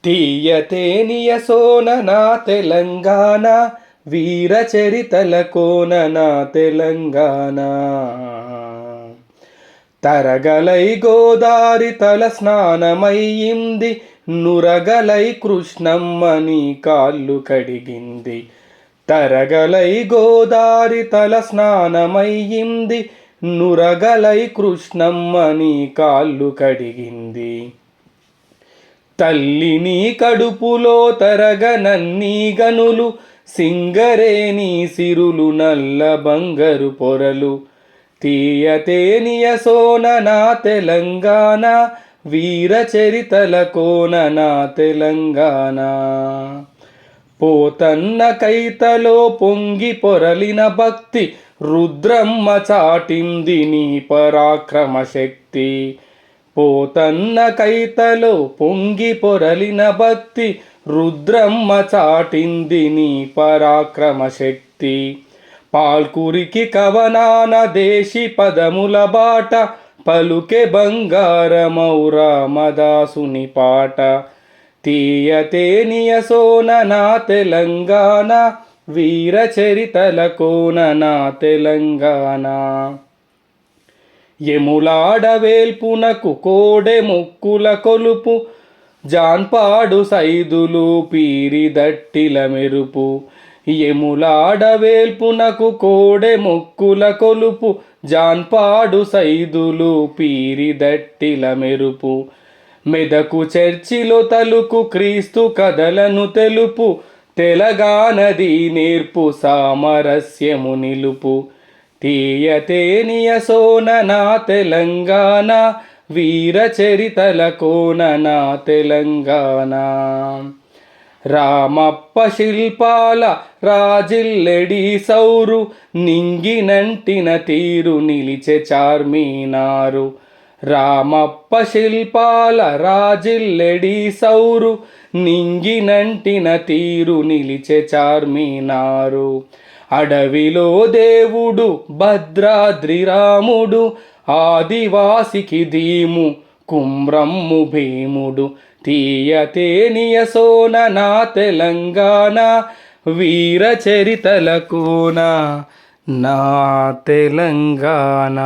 తీయతేనియ సోన నా తెలంగాణ, వీర చరితల కోన నా తెలంగాణ. తరగలై గోదారి తల స్నానమయ్యింది, నురగలై కృష్ణమ్మ నీ కాళ్ళు కడిగింది. తరగలై గోదారి తల స్నానమయ్యింది, నురగలై కృష్ణమ్మ నీ కాళ్ళు కడిగింది. తల్లి నీ కడుపులో తరగనన్నీ గనులు, సింగరేణి సిరులు నల్ల బంగారు పొరలు. తీయతేనియ సోన నా తెలంగాణ, వీర చరితల కోన నా తెలంగాణ. పోతన్న కైతలో పొంగి పొరలిన భక్తి, రుద్రమ్మ చాటింది నీ పరాక్రమ శక్తి. పోతన్న కైతలో పొంగి పొరలిన భక్తి, రుద్రమ్మ చాటింది నీ పరాక్రమ శక్తి. పాల్కురికి కవనాన దేశి పదముల బాట, పలుకే బంగారమౌ రామదాసుని పాట. తీయతేనియ సోన నా తెలంగాణ, వీర చరితల కోన నా తెలంగాణ. యములాడ వేల్పునకు కోడె మొక్కుల కొలుపు, జాన్పాడు సైదులు పీరిదట్టిల మెరుపు. యములాడ వేల్పునకు కోడె మొక్కుల కొలుపు, జాన్పాడు సైదులు పీరిదట్టిల మెరుపు. మెదకు చర్చిలో తలుకు క్రీస్తు కథలను తెలుపు, తెలంగాణది నేర్పు సామరస్యము నిలుపు. తీయతేనియ సోన నా తెలంగాణ, వీర చరితల కోన నా తెలంగాణ. రామప్ప శిల్పాల రాజిల్లెడి సౌరు, నింగినంటిన తీరు నిలిచే చార్మినారు. రామప్ప శిల్పాల రాజిల్లెడి సౌరు, నింగినంటిన తీరు నిలిచే చార్మినారు. అడవిలో దేవుడు భద్రాద్రి రాముడు, ఆదివాసికి ధీము కుమ్రమ్ము భీముడు. తీయతేనియ సోన నా తెలంగాణ, వీర చరితల కోన నా తెలంగాణ.